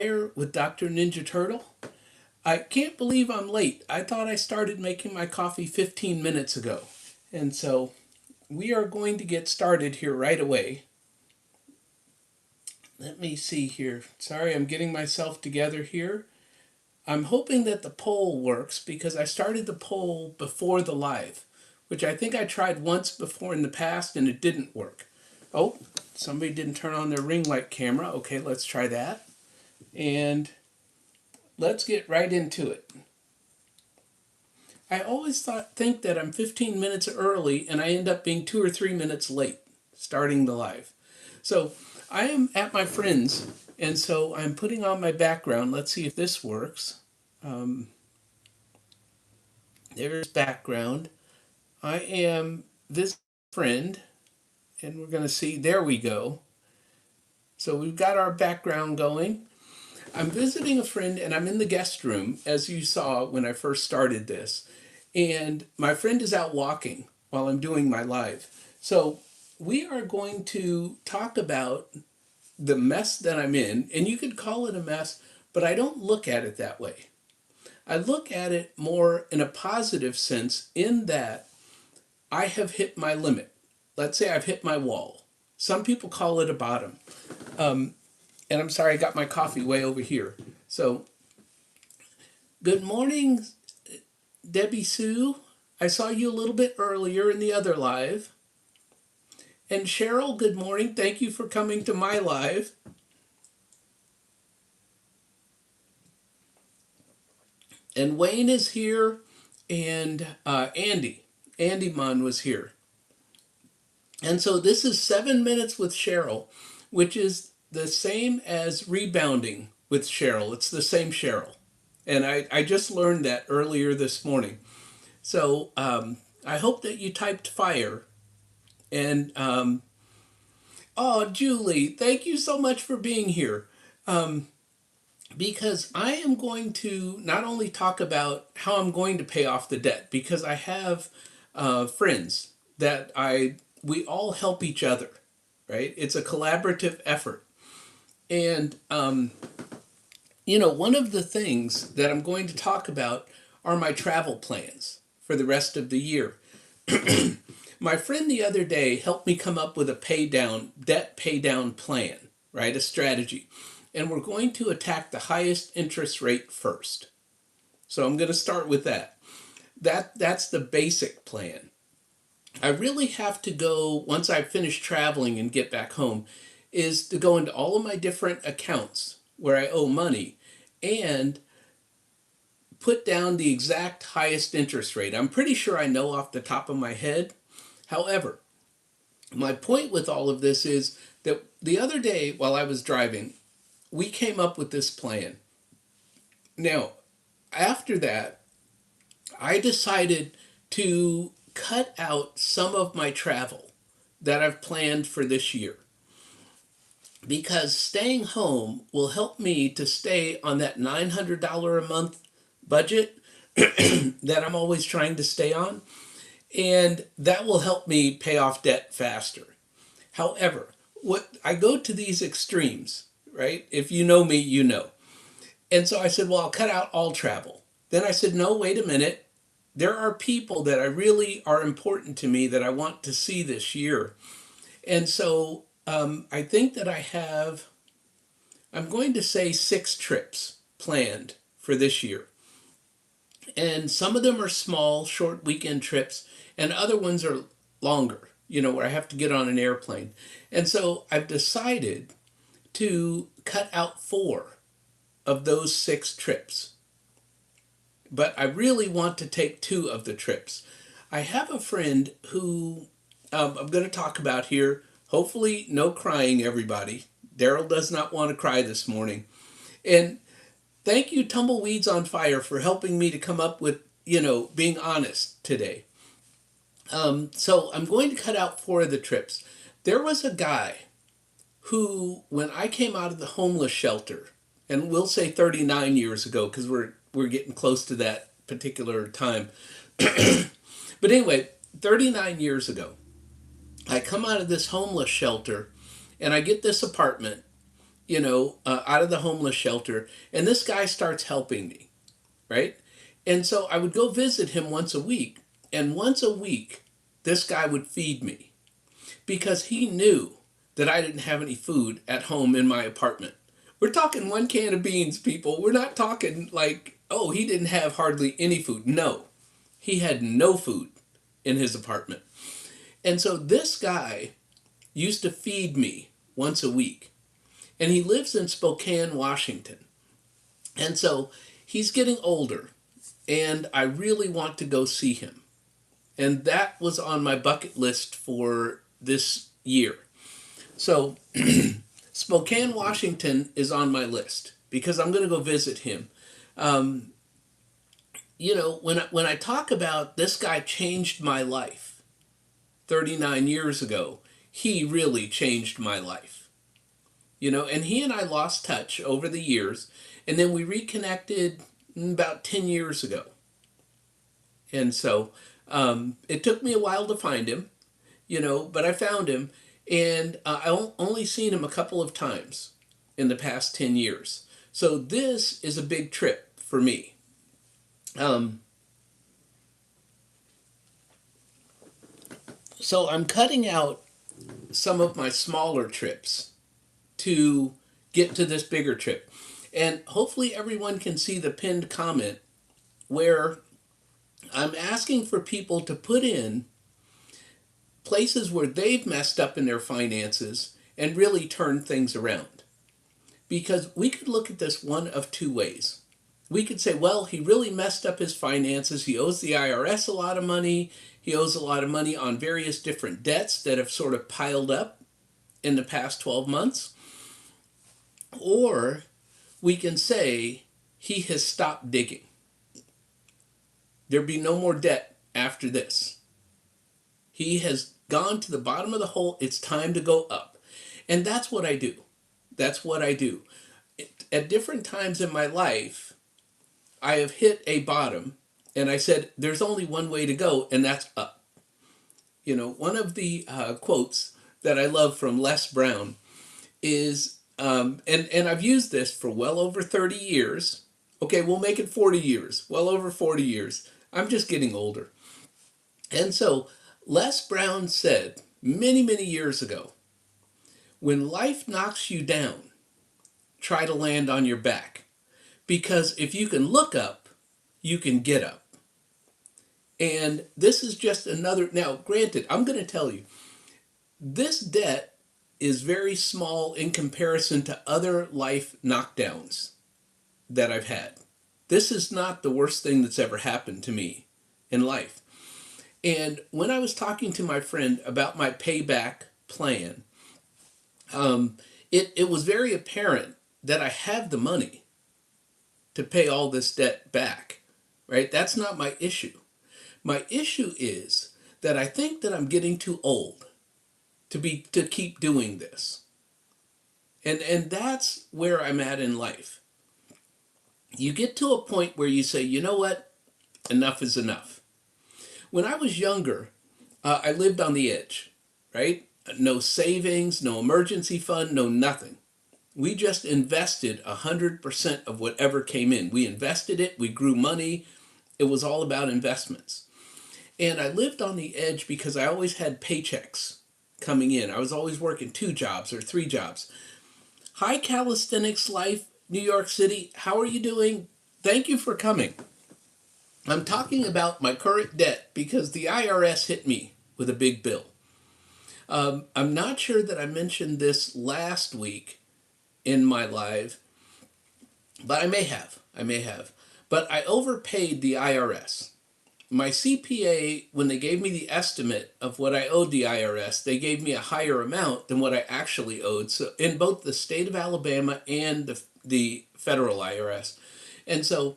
Here with Dr. Ninja Turtle. I can't believe I'm late. I thought I started making my coffee 15 minutes ago. And so we are going to get started here right away. Let me see here. Sorry, I'm getting myself together here. I'm hoping that the poll works because I started the poll before the live, which I think I tried once before in the past and it didn't work. Oh, somebody didn't turn on their ring light camera. Okay, let's try that. And let's get right into it. I always think that I'm 15 minutes early and I end up being 2 or 3 minutes late starting the live. So I am at my friend's and so I'm putting on my background. Let's see if this works. Um, there's background. I am this friend and we're going to see, there we go. So we've got our background going. I'm visiting a friend and I'm in the guest room, as you saw when I first started this. And my friend is out walking while I'm doing my live. So we are going to talk about the mess that I'm in. And you could call it a mess, but I don't look at it that way. I look at it more in a positive sense, in that I have hit my limit. Let's say I've hit my wall. Some people call it a bottom. And I'm sorry, I got my coffee way over here. So, good morning, Debbie Sue. I saw you a little bit earlier in the other live. And Cheryl, good morning. Thank you for coming to my live. And Wayne is here, and Andy Munn was here. And so this is 7 minutes with Cheryl, which is the same as rebounding with Cheryl. It's the same Cheryl. And I just learned that earlier this morning. So I hope that you typed fire. And oh, Julie, thank you so much for being here. Because I am going to not only talk about how I'm going to pay off the debt, because I have friends that we all help each other, right? It's a collaborative effort. And, one of the things that I'm going to talk about are my travel plans for the rest of the year. My friend the other day helped me come up with a debt pay down plan, right? A strategy. And we're going to attack the highest interest rate first. So I'm going to start with that. That's the basic plan. I really have to go, once I finish traveling and get back home, is to go into all of my different accounts where I owe money and put down the exact highest interest rate. I'm pretty sure I know off the top of my head. However, my point with all of this is that the other day while I was driving, we came up with this plan. Now, after that, I decided to cut out some of my travel that I've planned for this year, because staying home will help me to stay on that $900 a month budget that I'm always trying to stay on, and that will help me pay off debt faster. However, what I go to these extremes, right? If you know me, you know. And so I said, well, I'll cut out all travel. Then I said, no, wait a minute. There are people that I really are important to me that I want to see this year. And so I think that I'm going to say 6 trips planned for this year. And some of them are small, short weekend trips, and other ones are longer, where I have to get on an airplane. And so I've decided to cut out 4 of those 6 trips. But I really want to take 2 of the trips. I have a friend who I'm going to talk about here. Hopefully, no crying, everybody. Daryl does not want to cry this morning. And thank you, Tumbleweeds on Fire, for helping me to come up with, being honest today. So I'm going to cut out 4 of the trips. There was a guy who, when I came out of the homeless shelter, and we'll say 39 years ago because we're getting close to that particular time. But anyway, 39 years ago, I come out of this homeless shelter and I get this apartment out of the homeless shelter, and this guy starts helping me, right? And so I would go visit him once a week, and once a week, this guy would feed me because he knew that I didn't have any food at home in my apartment. We're talking one can of beans, people. We're not talking like, oh, he didn't have hardly any food. No, he had no food in his apartment. And so this guy used to feed me once a week. And he lives in Spokane, Washington. And so he's getting older, and I really want to go see him. And that was on my bucket list for this year. So Spokane, Washington is on my list because I'm going to go visit him. Um, when I talk about this guy changed my life 39 years ago, he really changed my life. And he and I lost touch over the years, and then we reconnected about 10 years ago. And so it took me a while to find him, but I found him, and I only seen him a couple of times in the past 10 years. So this is a big trip for me. So I'm cutting out some of my smaller trips to get to this bigger trip. And hopefully everyone can see the pinned comment where I'm asking for people to put in places where they've messed up in their finances and really turn things around. Because we could look at this one of two ways. We could say, well, he really messed up his finances. He owes the IRS a lot of money. He owes a lot of money on various different debts that have sort of piled up in the past 12 months. Or we can say he has stopped digging. There'll be no more debt after this. He has gone to the bottom of the hole. It's time to go up. And that's what I do. That's what I do. At different times in my life, I have hit a bottom, and I said, there's only one way to go, and that's up. One of the quotes that I love from Les Brown is, and I've used this for well over 30 years. Okay, we'll make it 40 years, well over 40 years. I'm just getting older. And so Les Brown said many, many years ago, when life knocks you down, try to land on your back. Because if you can look up, you can get up. And this is just another, now granted, I'm going to tell you, this debt is very small in comparison to other life knockdowns that I've had. This is not the worst thing that's ever happened to me in life. And when I was talking to my friend about my payback plan, it was very apparent that I have the money to pay all this debt back, right? That's not my issue. My issue is that I think that I'm getting too old to keep doing this. And that's where I'm at in life. You get to a point where you say, you know what? Enough is enough. When I was younger, I lived on the edge, right? No savings, no emergency fund, no nothing. We just invested 100% of whatever came in. We invested it, we grew money. It was all about investments. And I lived on the edge because I always had paychecks coming in. I was always working 2 jobs or 3 jobs. Hi, Calisthenics Life, New York City. How are you doing? Thank you for coming. I'm talking about my current debt because the IRS hit me with a big bill. I'm not sure that I mentioned this last week in my live, but I may have. But I overpaid the IRS. My CPA, when they gave me the estimate of what I owed the IRS, they gave me a higher amount than what I actually owed. So in both the state of Alabama and the federal IRS. And so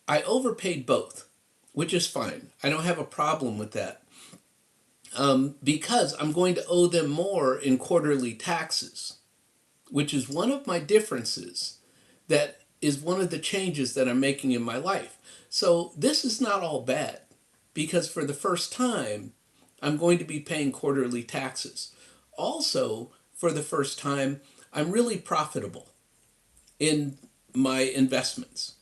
I overpaid both, which is fine. I don't have a problem with that. Because I'm going to owe them more in quarterly taxes, which is one of my differences. That is one of the changes that I'm making in my life. So this is not all bad, because for the first time, I'm going to be paying quarterly taxes. Also, for the first time, I'm really profitable in my investments.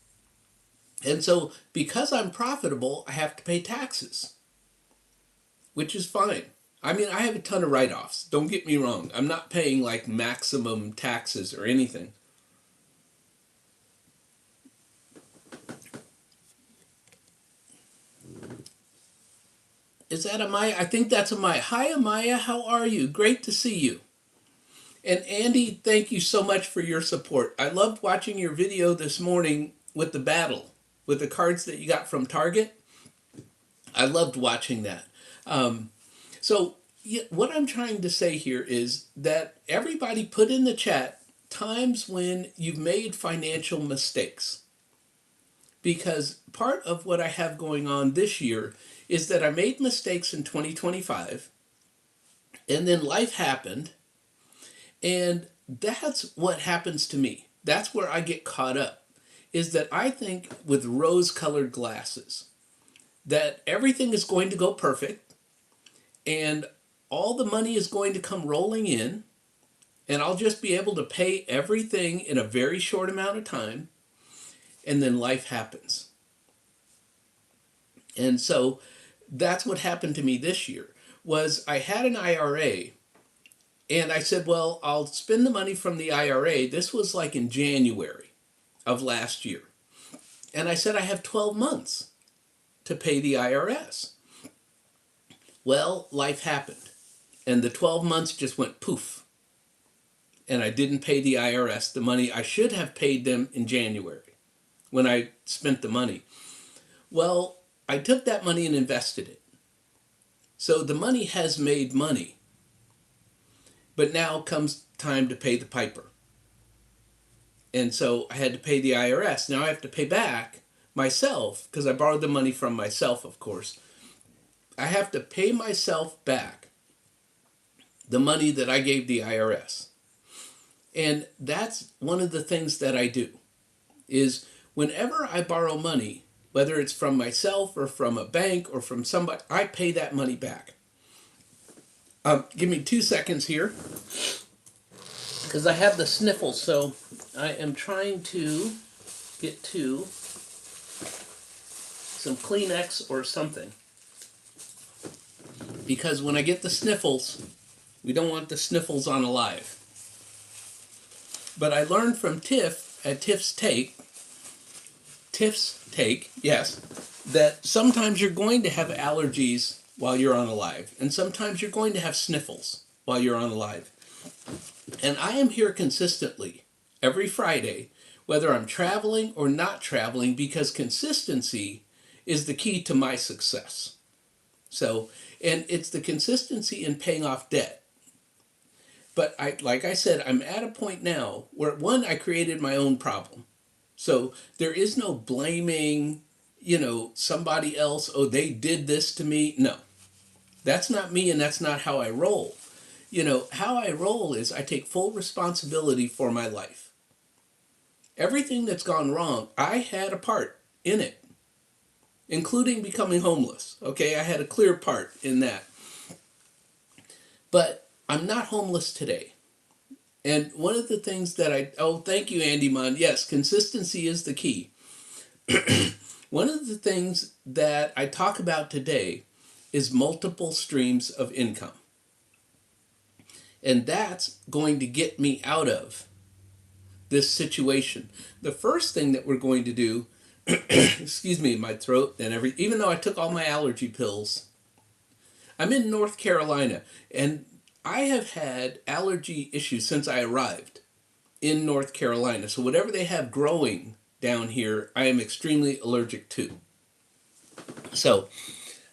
And so because I'm profitable, I have to pay taxes, which is fine. I mean, I have a ton of write-offs. Don't get me wrong. I'm not paying like maximum taxes or anything. Is that Amaya? I think that's Amaya. Hi, Amaya. How are you? Great to see you. And Andy, thank you so much for your support. I loved watching your video this morning with the battle, with the cards that you got from Target. I loved watching that. Um, so, yeah, what I'm trying to say here is that everybody put in the chat times when you've made financial mistakes. Because part of what I have going on this year is that I made mistakes in 2025, and then life happened, and that's what happens to me. That's where I get caught up, is that I think with rose-colored glasses that everything is going to go perfect, and all the money is going to come rolling in, and I'll just be able to pay everything in a very short amount of time, and then life happens. And so that's what happened to me this year. Was I had an IRA, and I said, well, I'll spend the money from the IRA. This was like in January of last year. And I said, I have 12 months to pay the IRS. Well, life happened, and the 12 months just went poof. And I didn't pay the IRS the money I should have paid them in January when I spent the money. Well, I took that money and invested it. So the money has made money. But now comes time to pay the piper. And so I had to pay the IRS. Now I have to pay back myself, because I borrowed the money from myself, of course. I have to pay myself back the money that I gave the IRS. And that's one of the things that I do, is whenever I borrow money, whether it's from myself or from a bank or from somebody, I pay that money back. Give me 2 seconds here, because I have the sniffles, so I am trying to get to some Kleenex or something. Because when I get the sniffles, we don't want the sniffles on alive. But I learned from Tiff at Tiff's Take, yes, that sometimes you're going to have allergies while you're on alive, and sometimes you're going to have sniffles while you're on alive. And I am here consistently every Friday, whether I'm traveling or not traveling, because consistency is the key to my success. So, and it's the consistency in paying off debt. But like I said, I'm at a point now where, one, I created my own problem. So there is no blaming, somebody else. Oh, they did this to me. No, that's not me, and that's not how I roll. How I roll is I take full responsibility for my life. Everything that's gone wrong, I had a part in it, including becoming homeless. Okay, I had a clear part in that. But I'm not homeless today. And one of the things that thank you, Andy Mon. Yes, consistency is the key. One of the things that I talk about today is multiple streams of income. And that's going to get me out of this situation. The first thing that we're going to do, excuse me, my throat and even though I took all my allergy pills, I'm in North Carolina, and I have had allergy issues since I arrived in North Carolina. So whatever they have growing down here, I am extremely allergic to. So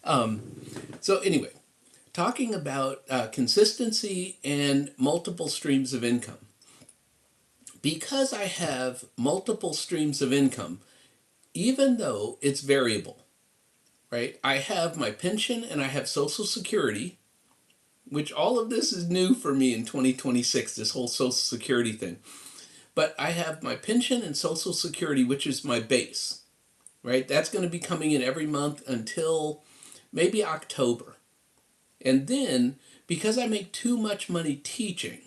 anyway, talking about consistency and multiple streams of income. Because I have multiple streams of income, even though it's variable, right? I have my pension and I have Social Security, which all of this is new for me in 2026, this whole Social Security thing. But I have my pension and Social Security, which is my base, right? That's going to be coming in every month until maybe October. And then, because I make too much money teaching,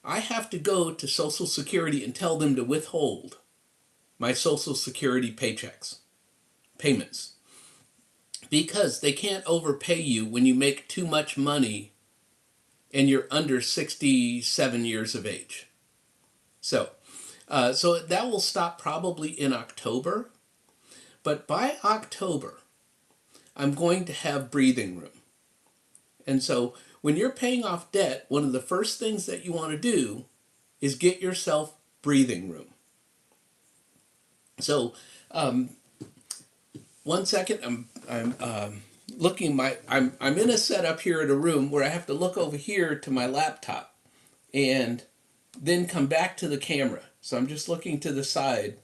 I have to go to Social Security and tell them to withhold my Social Security payments, because they can't overpay you when you make too much money and you're under 67 years of age. So that will stop probably in October. But by October, I'm going to have breathing room. And so when you're paying off debt, one of the first things that you want to do is get yourself breathing room. So, one second, I'm looking I'm in a setup here at a room where I have to look over here to my laptop and then come back to the camera. So I'm just looking to the side.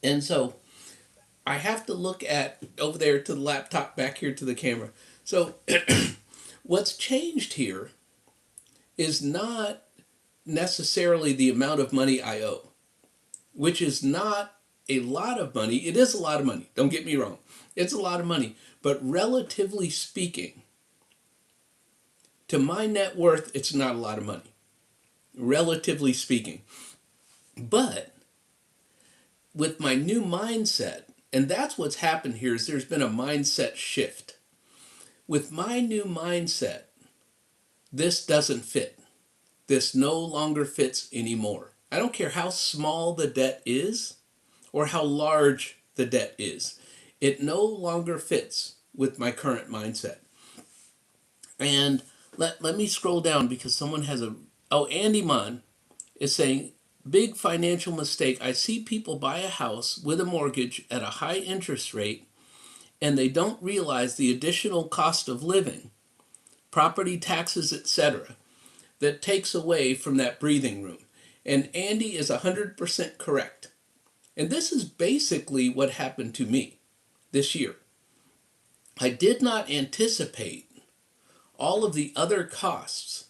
And so I have to look at over there to the laptop, back here to the camera. So what's changed here is not necessarily the amount of money I owe, which is not a lot of money. It is a lot of money. Don't get me wrong. It's a lot of money. But relatively speaking, to my net worth, it's not a lot of money. Relatively speaking. But with my new mindset, and that's what's happened here, is there's been a mindset shift. With my new mindset, this doesn't fit. This no longer fits anymore. I don't care how small the debt is or how large the debt is. It no longer fits with my current mindset. And let me scroll down because someone has Andy Mon is saying, big financial mistake. I see people buy a house with a mortgage at a high interest rate and they don't realize the additional cost of living, property taxes, etc., that takes away from that breathing room. And Andy is 100% correct. And this is basically what happened to me this year. I did not anticipate all of the other costs.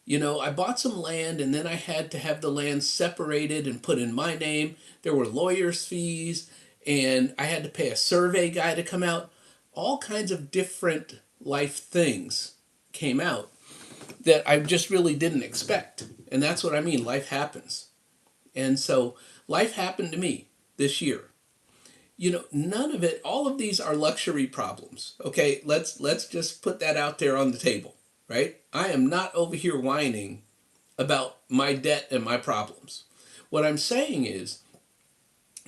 You know, I bought some land and then I had to have the land separated and put in my name. There were lawyers' fees and I had to pay a survey guy to come out. All kinds of different life things came out that I just really didn't expect. And that's what I mean, life happens. And so life happened to me this year. You know, none of it, all of these are luxury problems. Okay, let's just put that out there on the table, right? I am not over here whining about my debt and my problems. What I'm saying is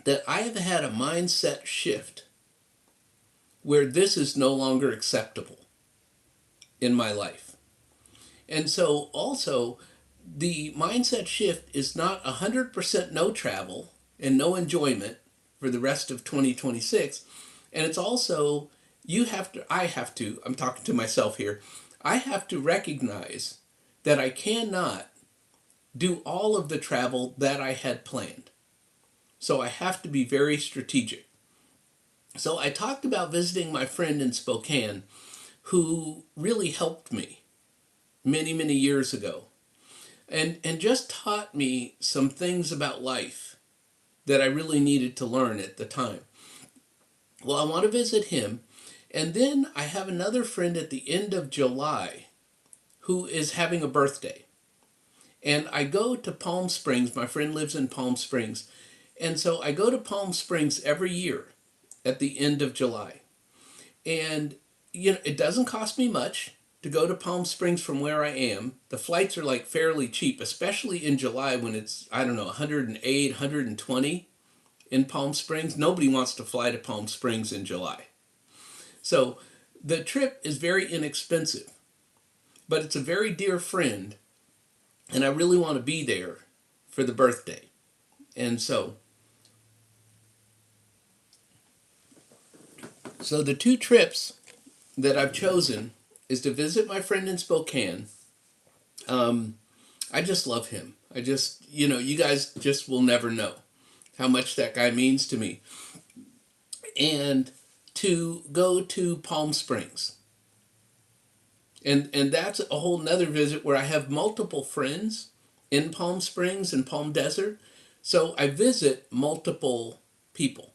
that I have had a mindset shift where this is no longer acceptable in my life. And so also the mindset shift is not 100% no travel and no enjoyment for the rest of 2026. And it's also, I'm talking to myself here, I have to recognize that I cannot do all of the travel that I had planned. So I have to be very strategic. So I talked about visiting my friend in Spokane who really helped me many, many years ago and just taught me some things about life that I really needed to learn at the time. Well, I want to visit him. And then I have another friend at the end of July who is having a birthday. And I go to Palm Springs. My friend lives in Palm Springs. And so I go to Palm Springs every year at the end of July. And, you know, it doesn't cost me much to go to Palm Springs from where I am. The flights are like fairly cheap, especially in July when it's, 108, 120 in Palm Springs. Nobody wants to fly to Palm Springs in July. So the trip is very inexpensive, but it's a very dear friend, and I really want to be there for the birthday. And so the two trips that I've chosen is to visit my friend in Spokane. I just love him. You guys just will never know how much that guy means to me. And to go to Palm Springs. And that's a whole nother visit where I have multiple friends in Palm Springs and Palm Desert. So I visit multiple people.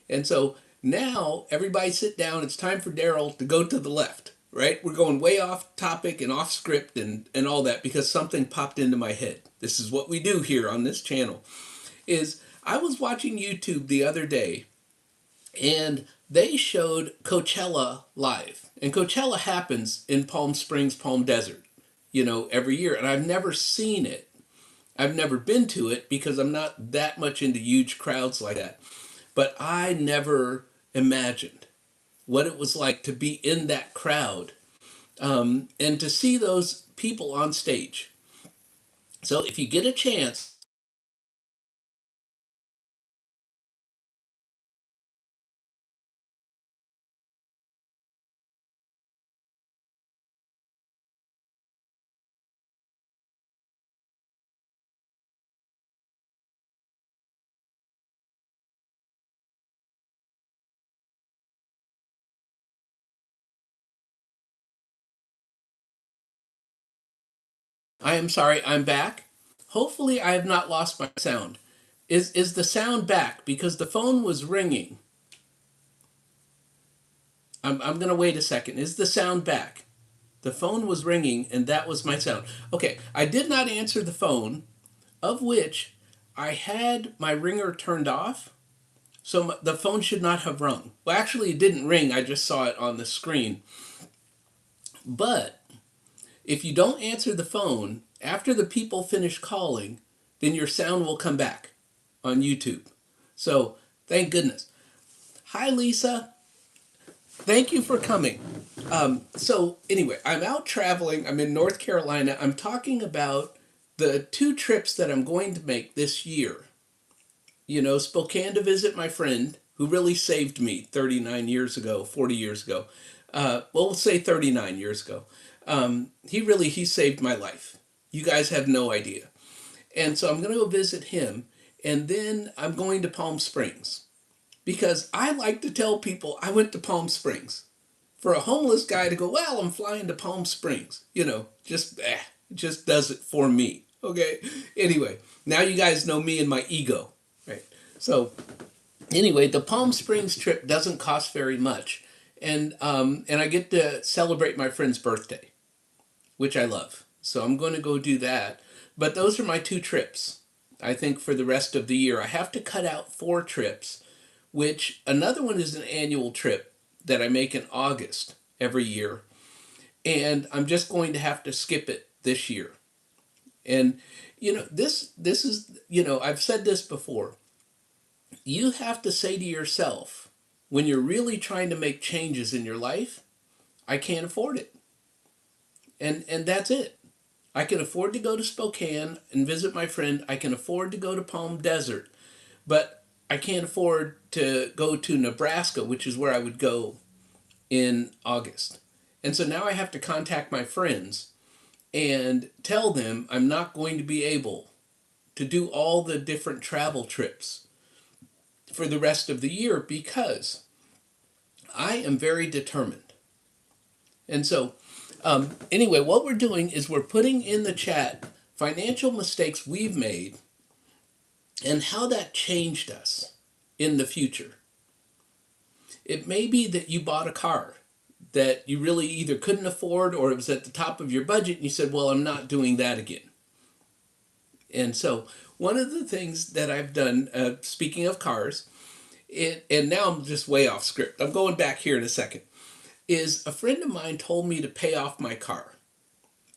And so now everybody sit down. It's time for Daryl to go to the left, right? We're going way off topic and off script and all that because something popped into my head. This is what we do here on this channel. Is I was watching YouTube the other day and they showed Coachella live. And Coachella happens in Palm Springs, Palm Desert, every year. And I've never seen it. I've never been to it because I'm not that much into huge crowds like that. But I never imagined what it was like to be in that crowd and to see those people on stage. So if you get a chance, I am sorry, I'm back. Hopefully, I have not lost my sound. Is the sound back? Because the phone was ringing. I'm going to wait a second. Is the sound back? The phone was ringing, and that was my sound. Okay, I did not answer the phone, of which I had my ringer turned off, so the phone should not have rung. Well, actually, it didn't ring. I just saw it on the screen. But if you don't answer the phone after the people finish calling, then your sound will come back on YouTube. So thank goodness. Hi, Lisa. Thank you for coming. So anyway, I'm out traveling. I'm in North Carolina. I'm talking about the 2 trips that I'm going to make this year. Spokane to visit my friend who really saved me 39 years ago, 40 years ago. We'll say 39 years ago. He saved my life. You guys have no idea. And so I'm going to go visit him. And then I'm going to Palm Springs because I like to tell people I went to Palm Springs. For a homeless guy to go, well, I'm flying to Palm Springs, just does it for me. Okay. Anyway, now you guys know me and my ego, right? So anyway, the Palm Springs trip doesn't cost very much, and I get to celebrate my friend's birthday, which I love. So I'm going to go do that. But those are my 2 trips. I think for the rest of the year, I have to cut out 4 trips, which another one is an annual trip that I make in August every year, and I'm just going to have to skip it this year. And this is I've said this before. You have to say to yourself when you're really trying to make changes in your life, I can't afford it. And that's it. I can afford to go to Spokane and visit my friend. I can afford to go to Palm Desert, but I can't afford to go to Nebraska, which is where I would go in August. And so now I have to contact my friends and tell them I'm not going to be able to do all the different travel trips for the rest of the year because I am very determined. And so, anyway, what we're doing is we're putting in the chat financial mistakes we've made and how that changed us in the future. It may be that you bought a car that you really either couldn't afford or it was at the top of your budget and you said, well, I'm not doing that again. And so one of the things that I've done, speaking of cars, and now I'm just way off script. I'm going back here in a second. Is a friend of mine told me to pay off my car.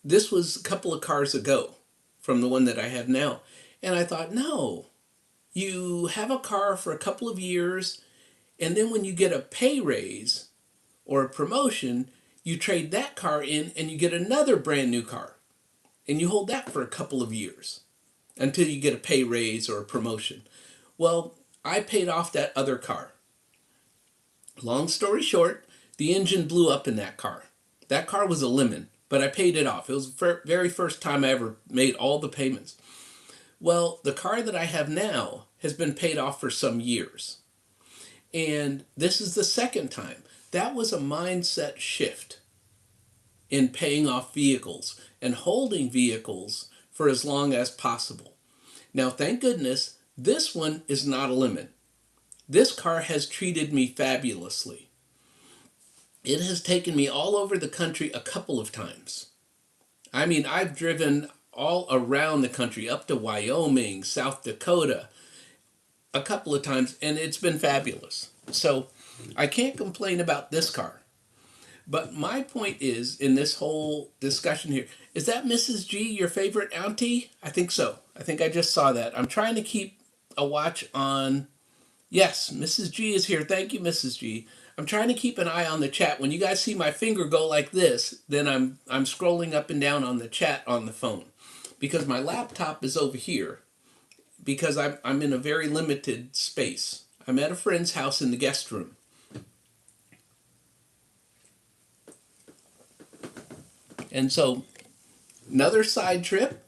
This was a couple of cars ago from the one that I have now. And I thought, no, you have a car for a couple of years, and then when you get a pay raise or a promotion, you trade that car in and you get another brand new car. And you hold that for a couple of years until you get a pay raise or a promotion. Well, I paid off that other car. Long story short, the engine blew up in that car. That car was a lemon, but I paid it off. It was the very first time I ever made all the payments. Well, the car that I have now has been paid off for some years. And this is the second time. That was a mindset shift in paying off vehicles and holding vehicles for as long as possible. Now, thank goodness, this one is not a lemon. This car has treated me fabulously. It has taken me all over the country a couple of times. I mean, I've driven all around the country, up to Wyoming, South Dakota, a couple of times, and it's been fabulous. So I can't complain about this car. But my point is, in this whole discussion here, is that Mrs. G your favorite auntie? I think so. I think I just saw that. I'm trying to keep a watch on. Yes, Mrs. G is here. Thank you, Mrs. G. I'm trying to keep an eye on the chat. When you guys see my finger go like this, then I'm scrolling up and down on the chat on the phone, because my laptop is over here, because I'm in a very limited space. I'm at a friend's house in the guest room. And so another side trip.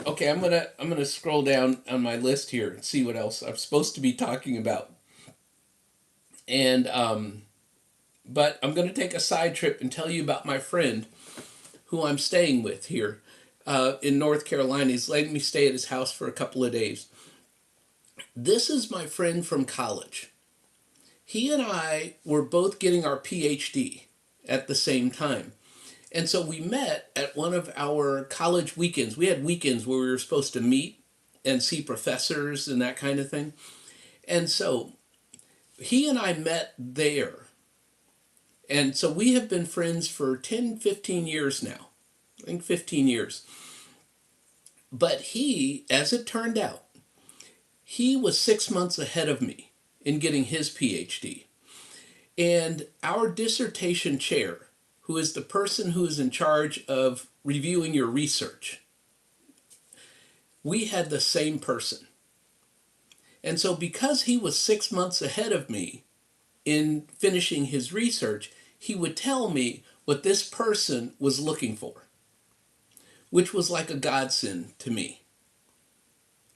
Okay, I'm gonna scroll down on my list here and see what else I'm supposed to be talking about. And but I'm gonna take a side trip and tell you about my friend who I'm staying with here in North Carolina. He's letting me stay at his house for a couple of days. This is my friend from college. He and I were both getting our PhD at the same time. And so we met at one of our college weekends. We had weekends where we were supposed to meet and see professors and that kind of thing. And so he and I met there. And so we have been friends for 10, 15 years now. I think 15 years. But he, as it turned out, he was 6 months ahead of me in getting his PhD. And our dissertation chair, who is the person who is in charge of reviewing your research, we had the same person. And so because he was 6 months ahead of me in finishing his research, he would tell me what this person was looking for, which was like a godsend to me.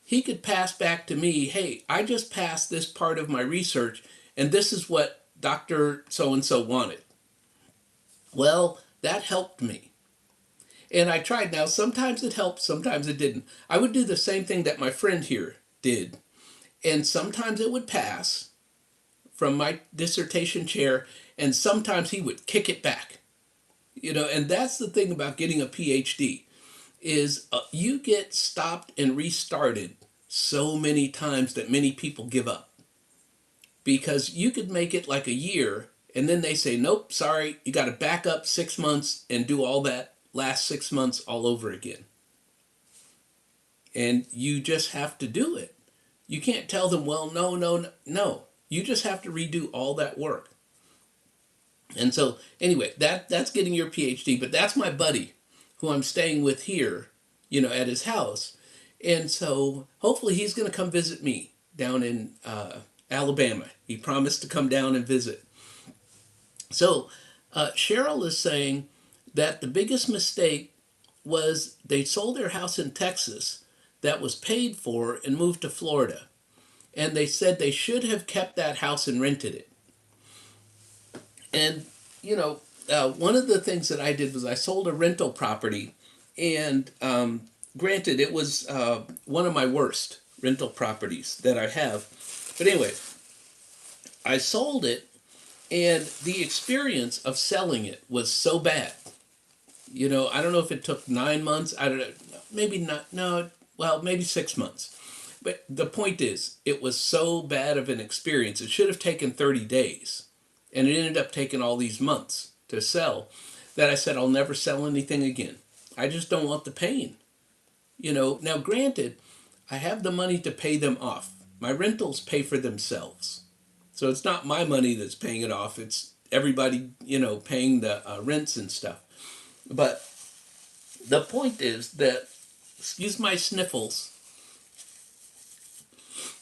He could pass back to me, hey, I just passed this part of my research, and this is what Dr. So-and-so wanted. Well, that helped me. And I tried. Now, sometimes it helped, sometimes it didn't. I would do the same thing that my friend here did. And sometimes it would pass from my dissertation chair, and sometimes he would kick it back. And that's the thing about getting a PhD, is you get stopped and restarted so many times that many people give up. Because you could make it like a year, and then they say, nope, sorry, you got to back up 6 months and do all that last 6 months all over again. And you just have to do it. You can't tell them, well, no. You just have to redo all that work. And so, anyway, that's getting your PhD. But that's my buddy who I'm staying with here, at his house. And so, hopefully he's going to come visit me down in Alabama. He promised to come down and visit. So, Cheryl is saying that the biggest mistake was they sold their house in Texas that was paid for and moved to Florida. And they said they should have kept that house and rented it. And, one of the things that I did was I sold a rental property. And granted, it was one of my worst rental properties that I have. But anyway, I sold it, and the experience of selling it was so bad. I don't know if it took 9 months. I don't know. Maybe not. No, well, maybe 6 months. But the point is, it was so bad of an experience. It should have taken 30 days. And it ended up taking all these months to sell, that I said, I'll never sell anything again. I just don't want the pain. Now granted, I have the money to pay them off. My rentals pay for themselves. So it's not my money that's paying it off. It's everybody, paying the rents and stuff. But the point is that, excuse my sniffles,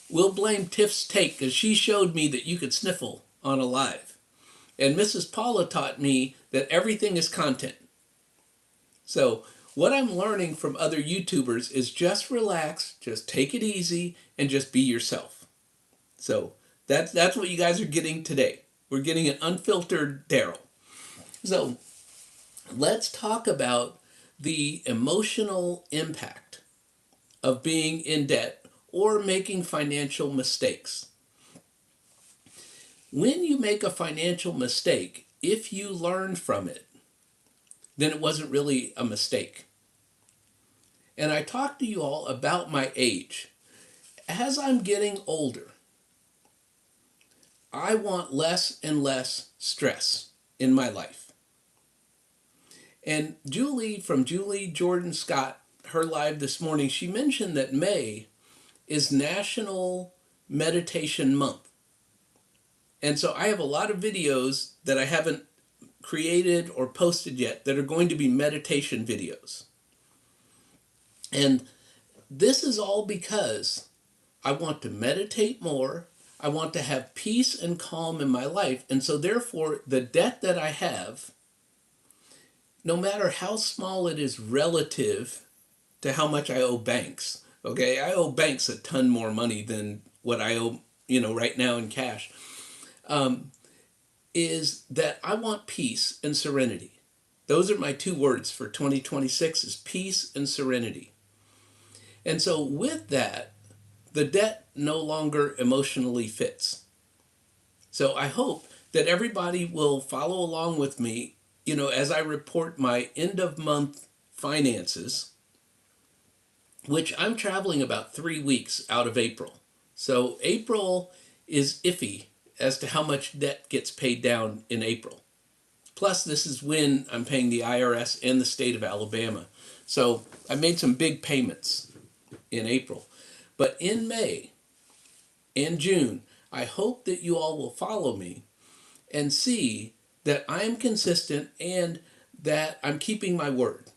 we'll blame Tiff's take, because she showed me that you could sniffle on a live. And Mrs. Paula taught me that everything is content. So what I'm learning from other YouTubers is just relax, just take it easy, and just be yourself. So that's what you guys are getting today. We're getting an unfiltered Daryl. So let's talk about the emotional impact of being in debt or making financial mistakes. When you make a financial mistake, if you learned from it, then it wasn't really a mistake. And I talked to you all about my age. As I'm getting older, I want less and less stress in my life. And Julie from Julie Jordan Scott, her live this morning, she mentioned that May is National Meditation Month. And so I have a lot of videos that I haven't created or posted yet that are going to be meditation videos. And this is all because I want to meditate more. I want to have peace and calm in my life. And so therefore, the debt that I have, no matter how small it is relative to how much I owe banks, okay, I owe banks a ton more money than what I owe, right now in cash, is that I want peace and serenity. Those are my two words for 2026 is peace and serenity. And so with that, the debt no longer emotionally fits. So I hope that everybody will follow along with me, as I report my end of month finances, which I'm traveling about 3 weeks out of April. So April is iffy as to how much debt gets paid down in April. Plus, this is when I'm paying the IRS and the state of Alabama. So I made some big payments in April. But in May and June, I hope that you all will follow me and see that I am consistent and that I'm keeping my word.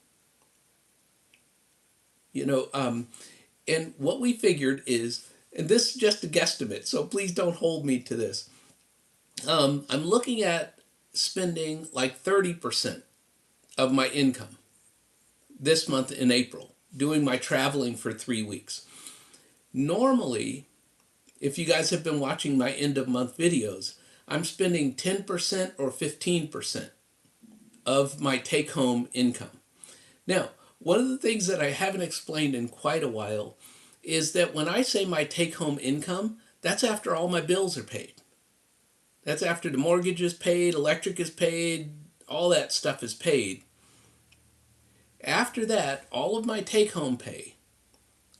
And what we figured is, and this is just a guesstimate, so please don't hold me to this. I'm looking at spending like 30% of my income this month in April, doing my traveling for 3 weeks. Normally, if you guys have been watching my end of month videos, I'm spending 10% or 15% of my take home income. Now, one of the things that I haven't explained in quite a while is that when I say my take home income, that's after all my bills are paid. That's after the mortgage is paid, electric is paid, all that stuff is paid. After that, all of my take home pay,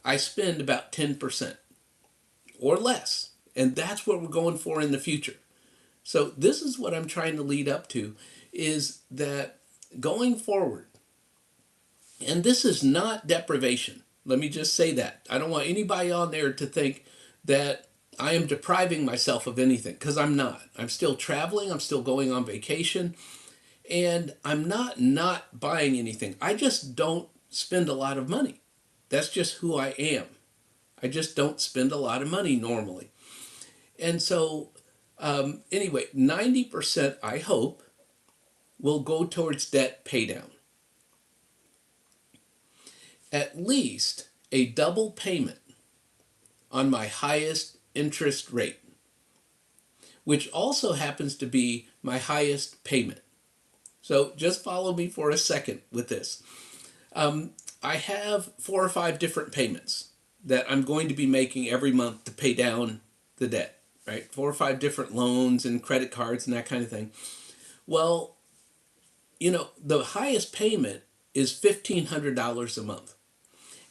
I spend about 10% or less. And that's what we're going for in the future. So this is what I'm trying to lead up to, is that going forward, and this is not deprivation. Let me just say that. I don't want anybody on there to think that I am depriving myself of anything, because I'm not. I'm still traveling. I'm still going on vacation. And I'm not buying anything. I just don't spend a lot of money. That's just who I am. I just don't spend a lot of money normally. And so, anyway, 90%, I hope, will go towards debt paydown. At least a double payment on my highest interest rate, which also happens to be my highest payment. So just follow me for a second with this. I have 4 or 5 different payments that I'm going to be making every month to pay down the debt, right? 4 or 5 different loans and credit cards and that kind of thing. Well, the highest payment is $1,500 a month.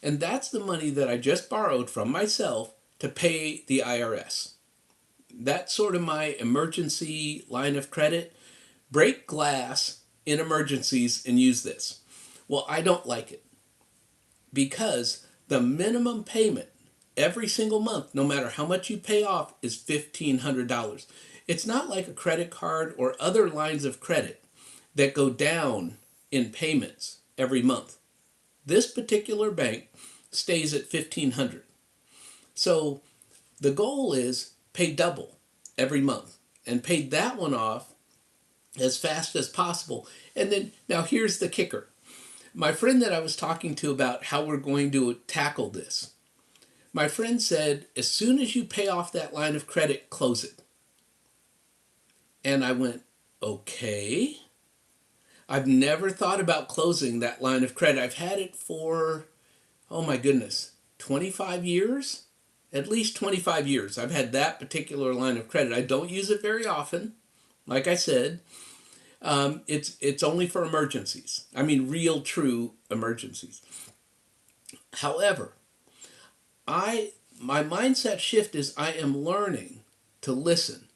And that's the money that I just borrowed from myself to pay the IRS. That's sort of my emergency line of credit. Break glass in emergencies and use this. Well, I don't like it, because the minimum payment every single month, no matter how much you pay off, is $1,500. It's not like a credit card or other lines of credit that go down in payments every month. This particular bank stays at $1,500. So the goal is pay double every month and pay that one off as fast as possible. And then, now here's the kicker. My friend that I was talking to about how we're going to tackle this, my friend said, as soon as you pay off that line of credit, close it. And I went, okay. I've never thought about closing that line of credit. I've had it for, oh my goodness, 25 years? At least 25 years. I've had that particular line of credit. I don't use it very often, like I said. It's only for emergencies. I mean, real, true emergencies. However, my mindset shift is I am learning to listen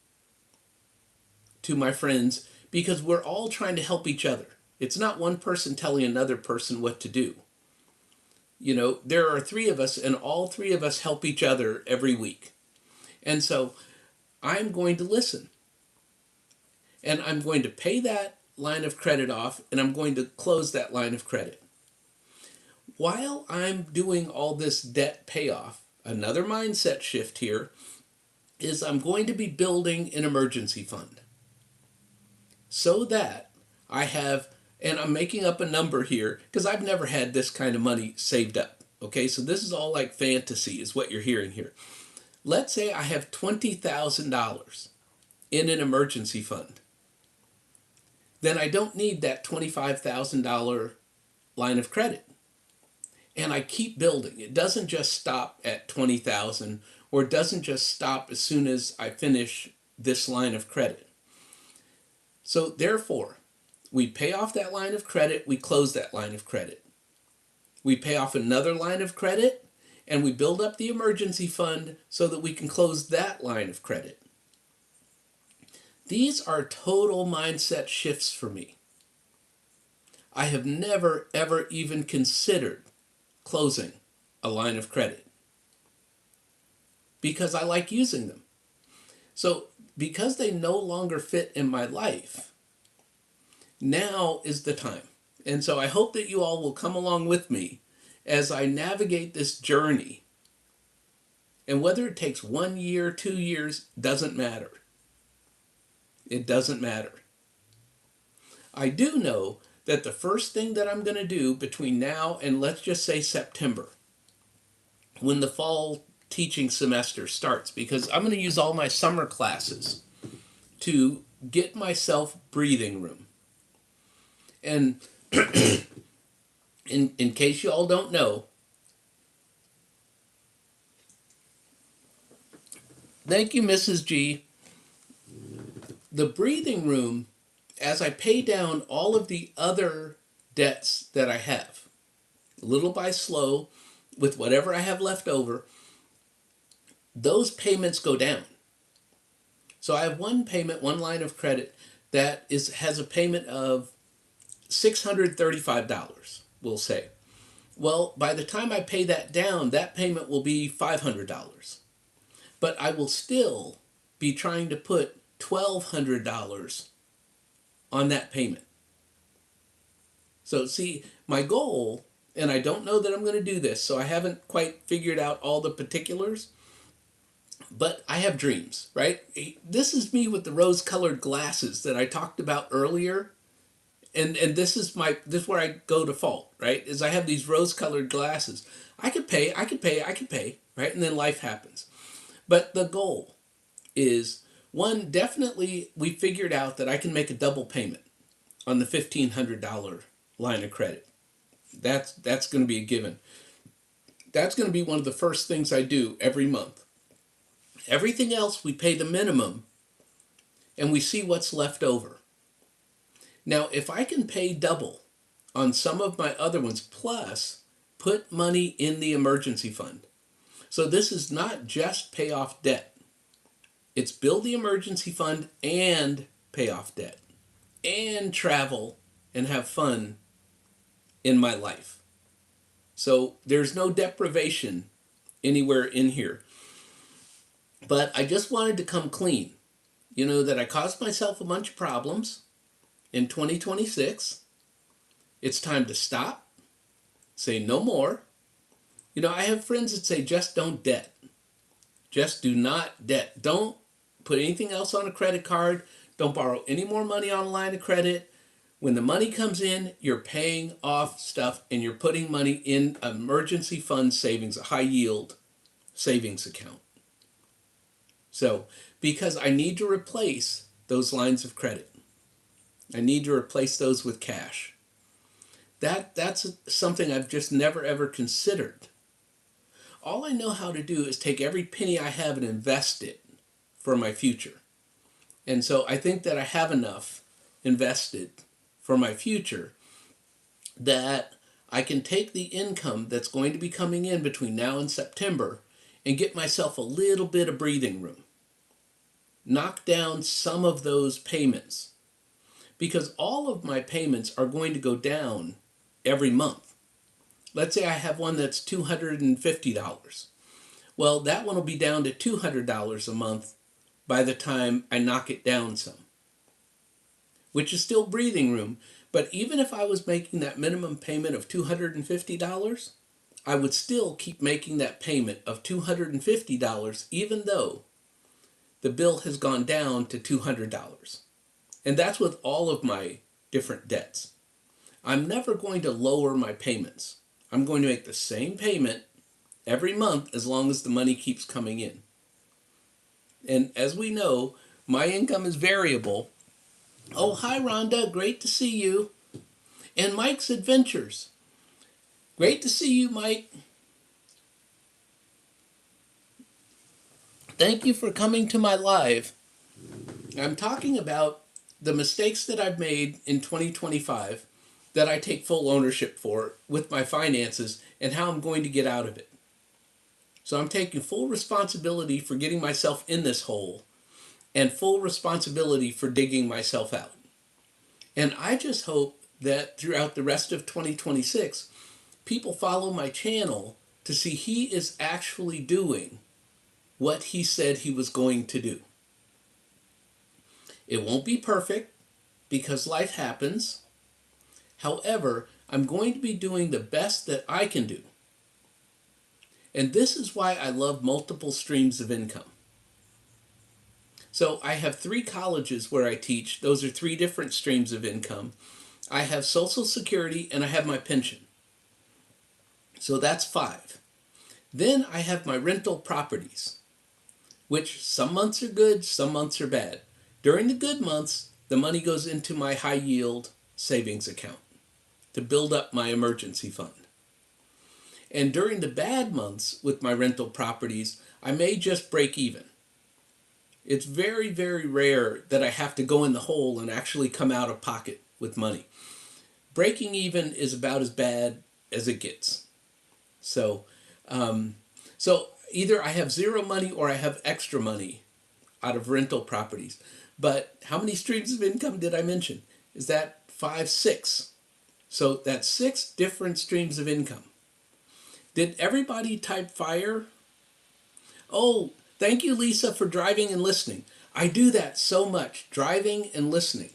to my friends because we're all trying to help each other. It's not one person telling another person what to do. You know, there are three of us, and all three of us help each other every week. And so I'm going to listen. And I'm going to pay that line of credit off, and I'm going to close that line of credit. While I'm doing all this debt payoff, another mindset shift here is I'm going to be building an emergency fund so that I have, and I'm making up a number here because I've never had this kind of money saved up. Okay, so this is all like fantasy, is what you're hearing here. Let's say I have $20,000 in an emergency fund. Then I don't need that $25,000 line of credit. And I keep building. It doesn't just stop at 20,000, or it doesn't just stop as soon as I finish this line of credit. So therefore, we pay off that line of credit, we close that line of credit. We pay off another line of credit, and we build up the emergency fund so that we can close that line of credit. These are total mindset shifts for me. I have never, ever even considered closing a line of credit because I like using them. So because they no longer fit in my life, now is the time. And so I hope that you all will come along with me as I navigate this journey. And whether it takes 1 year, 2 years, doesn't matter. It doesn't matter. I do know that the first thing that I'm going to do between now and let's just say September, when the fall teaching semester starts, because I'm going to use all my summer classes to get myself breathing room. And in case you all don't know, thank you, Mrs. G. The breathing room, as I pay down all of the other debts that I have, little by slow, with whatever I have left over, those payments go down. So I have one payment, one line of credit that has a payment of $635, we'll say. Well, by the time I pay that down, that payment will be $500. But I will still be trying to put $1,200 on that payment. So see, my goal, and I don't know that I'm going to do this, so I haven't quite figured out all the particulars, but I have dreams, right? This is me with the rose-colored glasses that I talked about earlier. And this is where I go to fault, right? Is I have these rose-colored glasses. I could pay, right? And then life happens. But the goal is, one, definitely we figured out that I can make a double payment on the $1,500 line of credit. That's going to be a given. That's going to be one of the first things I do every month. Everything else, we pay the minimum, and we see what's left over. Now, if I can pay double on some of my other ones, plus put money in the emergency fund. So this is not just pay off debt. It's build the emergency fund and pay off debt and travel and have fun in my life. So there's no deprivation anywhere in here. But I just wanted to come clean. You know, that I caused myself a bunch of problems in 2026. It's time to stop, say no more. You know, I have friends that say just don't debt. Just do not debt. Don't put anything else on a credit card. Don't borrow any more money on a line of credit. When the money comes in, you're paying off stuff and you're putting money in an emergency fund savings, a high yield savings account. So, because I need to replace those lines of credit. I need to replace those with cash. That's something I've just never ever considered. All I know how to do is take every penny I have and invest it for my future. And so I think that I have enough invested for my future that I can take the income that's going to be coming in between now and September and get myself a little bit of breathing room. Knock down some of those payments, because all of my payments are going to go down every month. Let's say I have one that's $250. Well, that one will be down to $200 a month by the time I knock it down some, which is still breathing room. But even if I was making that minimum payment of $250, I would still keep making that payment of $250 even though the bill has gone down to $200. And that's with all of my different debts. I'm never going to lower my payments. I'm going to make the same payment every month as long as the money keeps coming in. And as we know, my income is variable. Oh, hi, Rhonda. Great to see you. And Mike's Adventures. Great to see you, Mike. Thank you for coming to my live. I'm talking about the mistakes that I've made in 2025 that I take full ownership for with my finances and how I'm going to get out of it. So I'm taking full responsibility for getting myself in this hole and full responsibility for digging myself out. And I just hope that throughout the rest of 2026, people follow my channel to see he is actually doing what he said he was going to do. It won't be perfect because life happens. However, I'm going to be doing the best that I can do. And this is why I love multiple streams of income. So I have 3 colleges where I teach. Those are 3 different streams of income. I have Social Security and I have my pension. So that's 5. Then I have my rental properties, which some months are good, some months are bad. During the good months, the money goes into my high yield savings account to build up my emergency fund. And during the bad months with my rental properties, I may just break even. It's very, very rare that I have to go in the hole and actually come out of pocket with money. Breaking even is about as bad as it gets. So either I have zero money or I have extra money out of rental properties. But how many streams of income did I mention? Is that 5, 6? So that's 6 different streams of income. Did everybody type fire? Oh, thank you, Lisa, for driving and listening. I do that so much, driving and listening.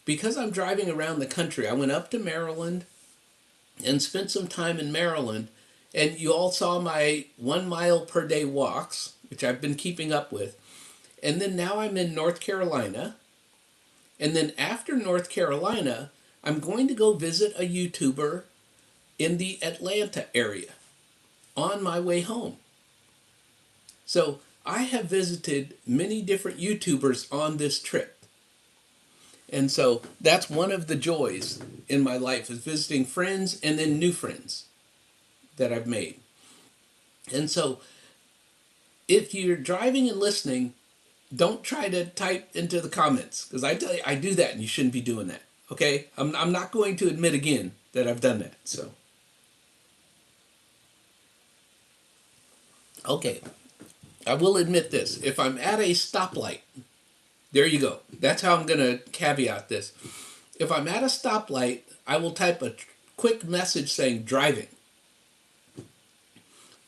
Because I'm driving around the country, I went up to Maryland and spent some time in Maryland. And you all saw my 1 mile per day walks, which I've been keeping up with. And then now I'm in North Carolina. And then after North Carolina, I'm going to go visit a YouTuber in the Atlanta area on my way home. So I have visited many different YouTubers on this trip. And so that's one of the joys in my life, is visiting friends and then new friends that I've made. And so if you're driving and listening, don't try to type into the comments, because I tell you, I do that and you shouldn't be doing that. Okay? I'm not going to admit again that I've done that. So, okay. I will admit this. If I'm at a stoplight, there you go. That's how I'm going to caveat this. If I'm at a stoplight, I will type a quick message saying driving.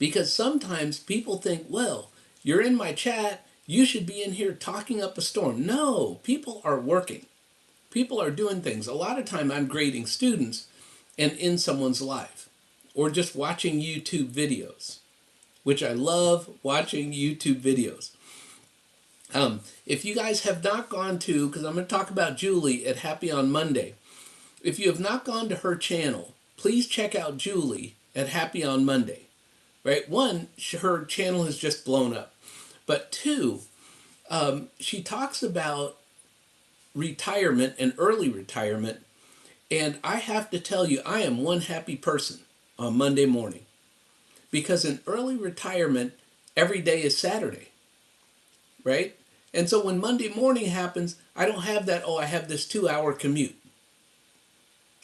Because sometimes people think, well, you're in my chat, you should be in here talking up a storm. No, people are working. People are doing things. A lot of time I'm grading students and in someone's live, or just watching YouTube videos, which I love watching YouTube videos. If you guys have not gone to, because I'm going to talk about Julie at Happy on Monday. If you have not gone to her channel, please check out Julie at Happy on Monday. Right? 1, her channel has just blown up. But 2, she talks about retirement and early retirement. And I have to tell you, I am one happy person on Monday morning. Because in early retirement, every day is Saturday. Right? And so when Monday morning happens, I don't have that, oh, I have this 2 hour commute.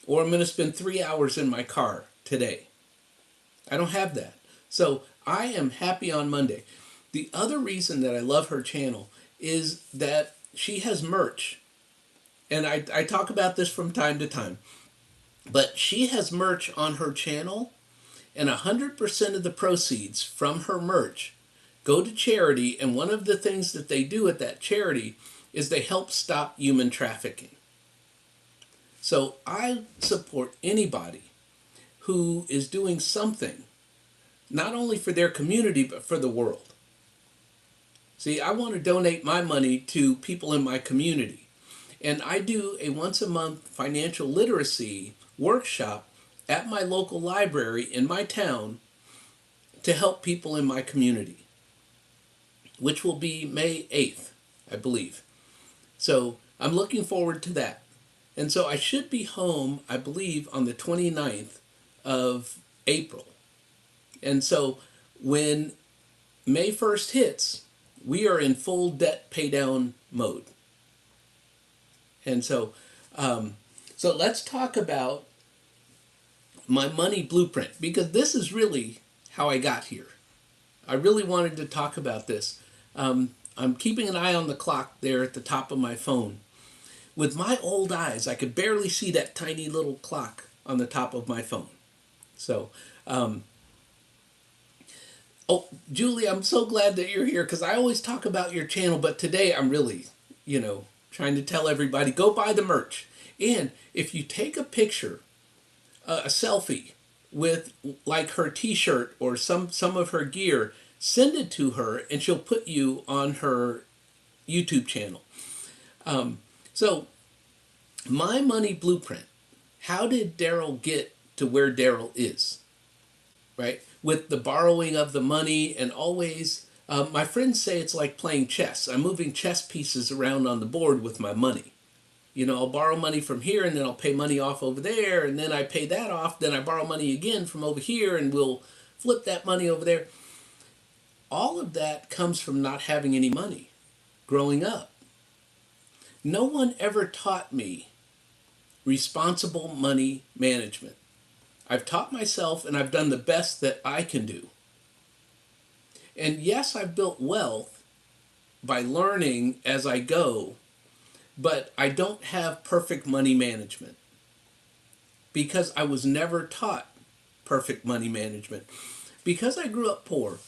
Or I'm going to spend 3 hours in my car today. I don't have that. So I am happy on Monday. The other reason that I love her channel is that she has merch. And I talk about this from time to time. But she has merch on her channel, and 100% of the proceeds from her merch go to charity. And one of the things that they do at that charity is they help stop human trafficking. So I support anybody who is doing something, not only for their community, but for the world. See, I want to donate my money to people in my community. And I do a once a month financial literacy workshop at my local library in my town to help people in my community, which will be May 8th, I believe. So I'm looking forward to that. And so I should be home, I believe, on the 29th of April. And so when May 1st hits, we are in full debt pay down mode. And so let's talk about my money blueprint, because this is really how I got here. I really wanted to talk about this. I'm keeping an eye on the clock there at the top of my phone. With my old eyes, I could barely see that tiny little clock on the top of my phone. So, oh, Julie, I'm so glad that you're here, because I always talk about your channel, but today I'm really, trying to tell everybody, go buy the merch. And if you take a picture, a selfie with like her t-shirt or some of her gear, send it to her and she'll put you on her YouTube channel. So my money blueprint, how did Daryl get to where Daryl is, right? With the borrowing of the money and always, my friends say it's like playing chess. I'm moving chess pieces around on the board with my money. I'll borrow money from here and then I'll pay money off over there, and then I pay that off, then I borrow money again from over here and we'll flip that money over there. All of that comes from not having any money growing up. No one ever taught me responsible money management. I've taught myself, and I've done the best that I can do. And yes, I've built wealth by learning as I go, but I don't have perfect money management because I was never taught perfect money management. Because I grew up poor,